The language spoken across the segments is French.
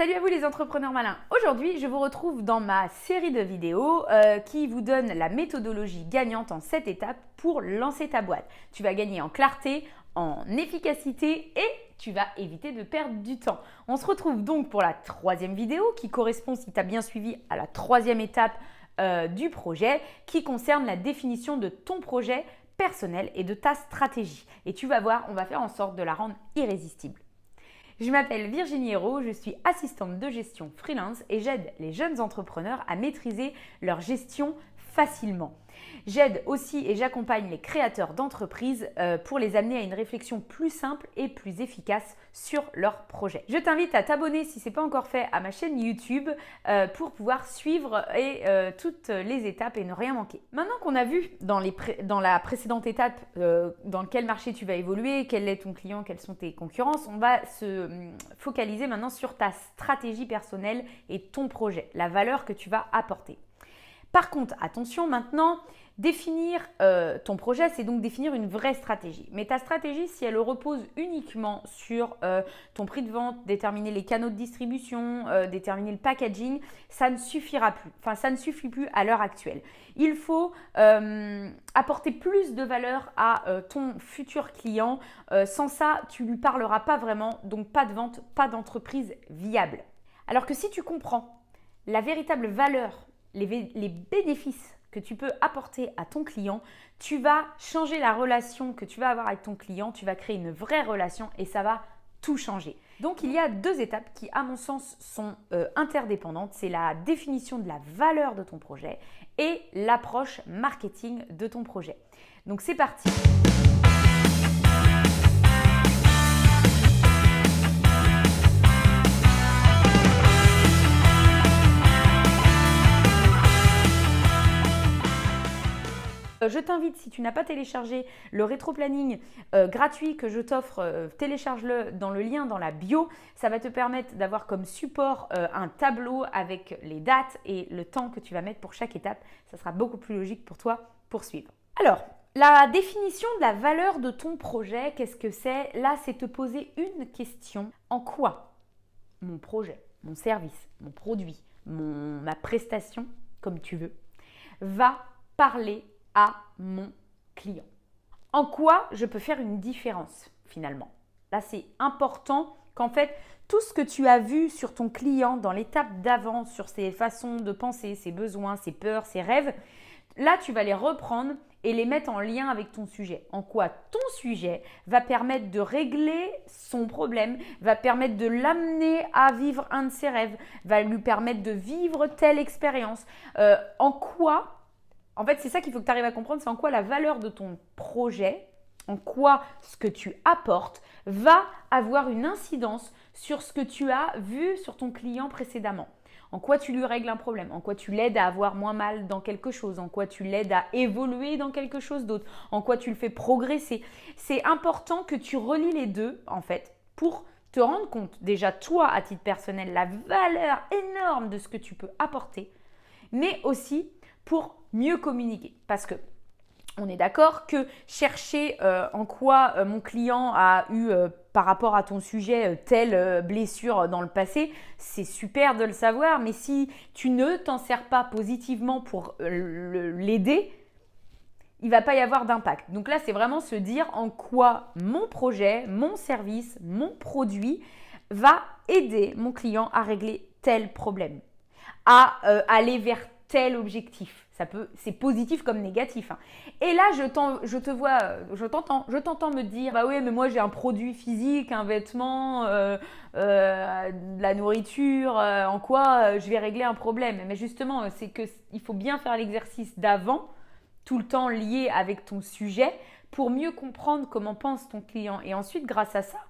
Salut à vous les entrepreneurs malins. Aujourd'hui, je vous retrouve dans ma série de vidéos qui vous donne la méthodologie gagnante en 7 étapes pour lancer ta boîte. Tu vas gagner en clarté, en efficacité et tu vas éviter de perdre du temps. On se retrouve donc pour la 3e vidéo qui correspond, si tu as bien suivi, à la 3e étape du projet qui concerne la définition de ton projet personnel et de ta stratégie. Et tu vas voir, on va faire en sorte de la rendre irrésistible. Je m'appelle Virginie Hérault, je suis assistante de gestion freelance et j'aide les jeunes entrepreneurs à maîtriser leur gestion facilement. J'aide aussi et j'accompagne les créateurs d'entreprises pour les amener à une réflexion plus simple et plus efficace sur leur projet. Je t'invite à t'abonner si ce n'est pas encore fait à ma chaîne YouTube pour pouvoir suivre toutes les étapes et ne rien manquer. Maintenant qu'on a vu dans la précédente étape dans quel marché tu vas évoluer, quel est ton client, quelles sont tes concurrences, on va se focaliser maintenant sur ta stratégie personnelle et ton projet, la valeur que tu vas apporter. Par contre, attention maintenant, définir ton projet, c'est donc définir une vraie stratégie. Mais ta stratégie, si elle repose uniquement sur ton prix de vente, déterminer les canaux de distribution, déterminer le packaging, ça ne suffira plus. Enfin, ça ne suffit plus à l'heure actuelle. Il faut apporter plus de valeur à ton futur client. Sans ça, tu ne lui parleras pas vraiment, donc pas de vente, pas d'entreprise viable. Alors que si tu comprends la véritable valeur, les bénéfices que tu peux apporter à ton client, tu vas changer la relation que tu vas avoir avec ton client, tu vas créer une vraie relation et ça va tout changer. Donc il y a 2 étapes qui à mon sens sont interdépendantes, c'est la définition de la valeur de ton projet et l'approche marketing de ton projet. Donc c'est parti. Je t'invite, si tu n'as pas téléchargé le rétro-planning gratuit que je t'offre, télécharge-le dans le lien dans la bio. Ça va te permettre d'avoir comme support un tableau avec les dates et le temps que tu vas mettre pour chaque étape. Ça sera beaucoup plus logique pour toi pour suivre. Alors, la définition de la valeur de ton projet, qu'est-ce que c'est? Là, c'est te poser une question. En quoi mon projet, mon service, mon produit, ma prestation, comme tu veux, va parler à mon client? En quoi je peux faire une différence finalement? Là, c'est important qu'en fait, tout ce que tu as vu sur ton client dans l'étape d'avant, sur ses façons de penser, ses besoins, ses peurs, ses rêves, là, tu vas les reprendre et les mettre en lien avec ton sujet. En quoi ton sujet va permettre de régler son problème, va permettre de l'amener à vivre un de ses rêves, va lui permettre de vivre telle expérience. En fait, c'est ça qu'il faut que tu arrives à comprendre, c'est en quoi la valeur de ton projet, en quoi ce que tu apportes va avoir une incidence sur ce que tu as vu sur ton client précédemment. En quoi tu lui règles un problème, en quoi tu l'aides à avoir moins mal dans quelque chose, en quoi tu l'aides à évoluer dans quelque chose d'autre, en quoi tu le fais progresser. C'est important que tu relis les deux, en fait, pour te rendre compte, déjà toi, à titre personnel, la valeur énorme de ce que tu peux apporter, mais aussi pour mieux communiquer. Parce que on est d'accord que chercher en quoi mon client a eu par rapport à ton sujet telle blessure dans le passé, c'est super de le savoir, mais si tu ne t'en sers pas positivement pour l'aider, il ne va pas y avoir d'impact. Donc là, c'est vraiment se dire en quoi mon projet, mon service, mon produit va aider mon client à régler tel problème, à aller vers tel objectif. C'est positif comme négatif. Hein. Et là, je t'entends me dire, bah oui, mais moi j'ai un produit physique, un vêtement, de la nourriture, en quoi je vais régler un problème. Mais justement, c'est qu'il faut bien faire l'exercice d'avant, tout le temps lié avec ton sujet, pour mieux comprendre comment pense ton client. Et ensuite, grâce à ça,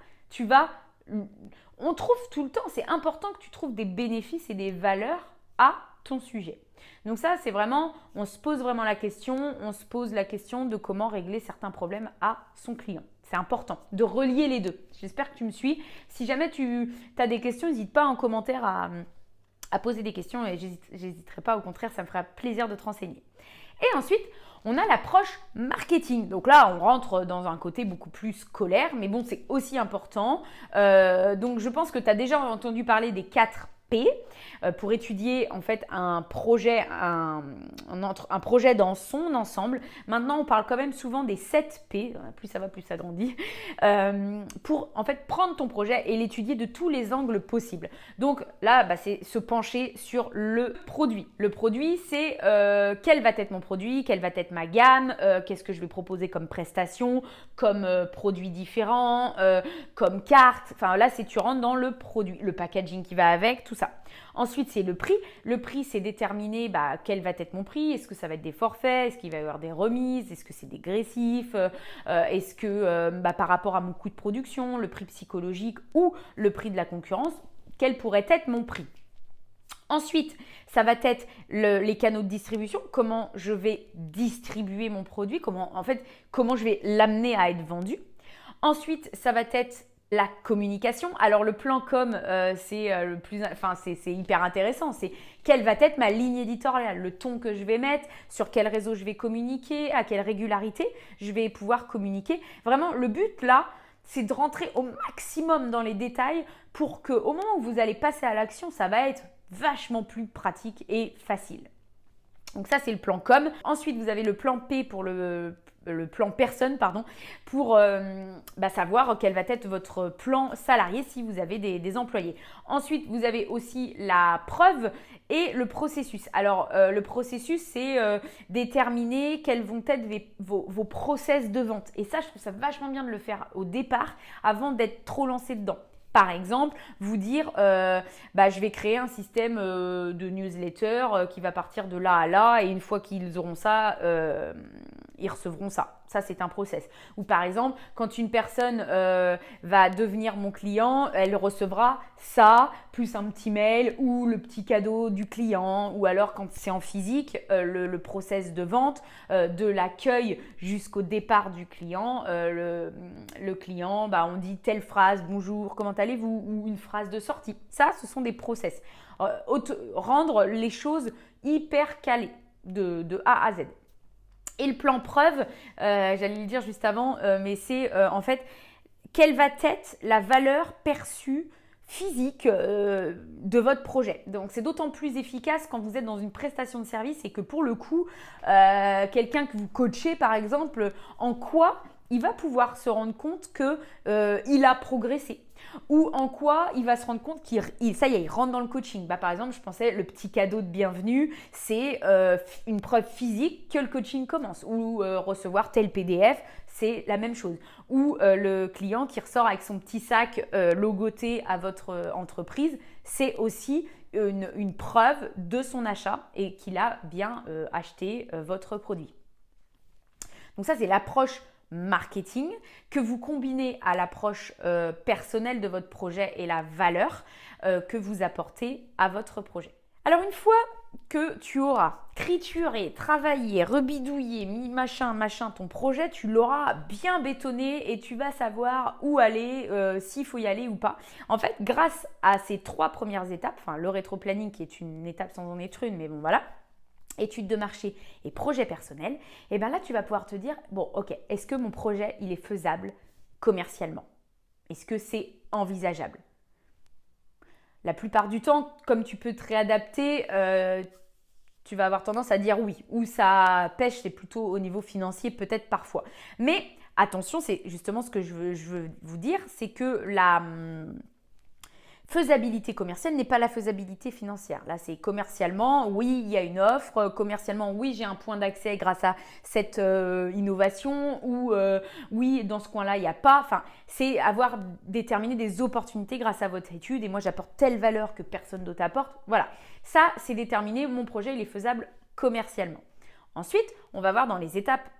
on trouve tout le temps, c'est important que tu trouves des bénéfices et des valeurs à ton sujet. Donc ça, c'est vraiment, on se pose vraiment la question, de comment régler certains problèmes à son client. C'est important de relier les deux. J'espère que tu me suis. Si jamais tu as des questions, n'hésite pas en commentaire à poser des questions et j'hésiterai pas, au contraire, ça me fera plaisir de te renseigner. Et ensuite, on a l'approche marketing. Donc là, on rentre dans un côté beaucoup plus scolaire, mais bon, c'est aussi important. Donc je pense que tu as déjà entendu parler des 4 P pour étudier en fait un projet, un projet dans son ensemble. Maintenant, on parle quand même souvent des 7 P, plus ça va, plus ça grandit, pour en fait prendre ton projet et l'étudier de tous les angles possibles. Donc là, c'est se pencher sur le produit. Le produit, c'est quel va être mon produit, quelle va être ma gamme, qu'est-ce que je vais proposer comme prestation, comme produits différents, comme carte. Enfin là, c'est tu rentres dans le produit, le packaging qui va avec, tout ça. Ensuite, c'est le prix. Le prix, c'est déterminer quel va être mon prix. Est-ce que ça va être des forfaits? Est-ce qu'il va y avoir des remises? Est-ce que c'est dégressif? Est-ce que par rapport à mon coût de production, le prix psychologique ou le prix de la concurrence, quel pourrait être mon prix? Ensuite, ça va être les canaux de distribution, comment je vais distribuer mon produit, comment je vais l'amener à être vendu. Ensuite, ça va être la communication. Alors le plan com, c'est hyper intéressant. C'est quelle va être ma ligne éditoriale, le ton que je vais mettre, sur quel réseau je vais communiquer, à quelle régularité je vais pouvoir communiquer. Vraiment, le but là, c'est de rentrer au maximum dans les détails pour qu'au moment où vous allez passer à l'action, ça va être vachement plus pratique et facile. Donc ça, c'est le plan com. Ensuite, vous avez le plan P pour le plan personne, pour savoir quel va être votre plan salarié si vous avez des employés. Ensuite, vous avez aussi la preuve et le processus. Alors, le processus, c'est déterminer quels vont être vos process de vente. Et ça, je trouve ça vachement bien de le faire au départ avant d'être trop lancé dedans. Par exemple, vous dire, je vais créer un système de newsletter qui va partir de là à là et une fois qu'ils auront ça, ils recevront ça. Ça, c'est un process. Ou par exemple, quand une personne va devenir mon client, elle recevra ça, plus un petit mail ou le petit cadeau du client. Ou alors, quand c'est en physique, le process de vente, de l'accueil jusqu'au départ du client. Le client, on dit telle phrase, bonjour, comment allez-vous? Ou une phrase de sortie. Ça, ce sont des process. Rendre les choses hyper calées de A à Z. Et le plan preuve, j'allais le dire juste avant, mais c'est en fait quelle va être la valeur perçue physique de votre projet. Donc c'est d'autant plus efficace quand vous êtes dans une prestation de service et que pour le coup, quelqu'un que vous coachez par exemple, en quoi il va pouvoir se rendre compte qu'il a progressé. Ou en quoi il va se rendre compte il rentre dans le coaching. Par exemple, je pensais le petit cadeau de bienvenue, c'est une preuve physique que le coaching commence. Ou recevoir tel PDF, c'est la même chose. Ou le client qui ressort avec son petit sac logoté à votre entreprise, c'est aussi une preuve de son achat et qu'il a bien acheté votre produit. Donc ça, c'est l'approche marketing que vous combinez à l'approche personnelle de votre projet et la valeur que vous apportez à votre projet. Alors une fois que tu auras trituré, travaillé, rebidouillé, mis machin ton projet, tu l'auras bien bétonné et tu vas savoir où aller, s'il faut y aller ou pas. En fait, grâce à ces 3 premières étapes, le rétro-planning qui est une étape sans en être une, mais bon voilà, étude de marché et projet personnel, et bien là, tu vas pouvoir te dire, bon, ok, est-ce que mon projet, il est faisable commercialement? Est-ce que c'est envisageable? La plupart du temps, comme tu peux te réadapter, tu vas avoir tendance à dire oui. Ou ça pêche, c'est plutôt au niveau financier, peut-être parfois. Mais attention, c'est justement ce que je veux vous dire, c'est que la faisabilité commerciale n'est pas la faisabilité financière. Là, c'est commercialement, oui, il y a une offre. Commercialement, oui, j'ai un point d'accès grâce à cette innovation. Ou oui, dans ce coin-là, il n'y a pas. Enfin, c'est avoir déterminé des opportunités grâce à votre étude. Et moi, j'apporte telle valeur que personne d'autre apporte. Voilà. Ça, c'est déterminé. Mon projet, il est faisable commercialement. Ensuite, on va voir dans les étapes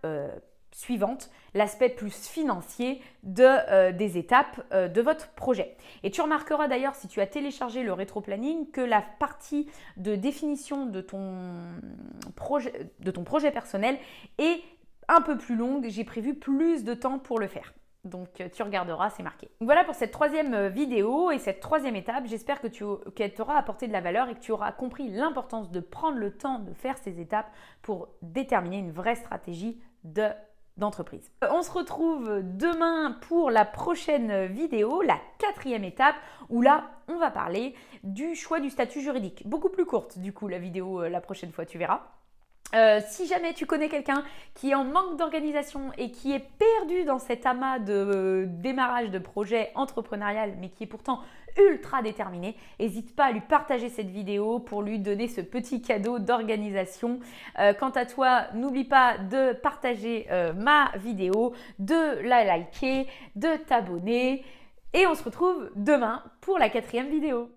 suivante, l'aspect plus financier des étapes de votre projet. Et tu remarqueras d'ailleurs, si tu as téléchargé le rétro-planning, que la partie de définition de ton projet personnel est un peu plus longue. J'ai prévu plus de temps pour le faire. Donc tu regarderas, c'est marqué. Voilà pour cette troisième vidéo et cette troisième étape. J'espère qu'elle t'aura apporté de la valeur et que tu auras compris l'importance de prendre le temps de faire ces étapes pour déterminer une vraie stratégie d'entreprise. On se retrouve demain pour la prochaine vidéo, la quatrième étape, où là, on va parler du choix du statut juridique. Beaucoup plus courte du coup la vidéo la prochaine fois, tu verras. Si jamais tu connais quelqu'un qui est en manque d'organisation et qui est perdu dans cet amas de démarrage de projet entrepreneurial, mais qui est pourtant ultra déterminé, n'hésite pas à lui partager cette vidéo pour lui donner ce petit cadeau d'organisation. Quant à toi, n'oublie pas de partager ma vidéo, de la liker, de t'abonner et on se retrouve demain pour la quatrième vidéo.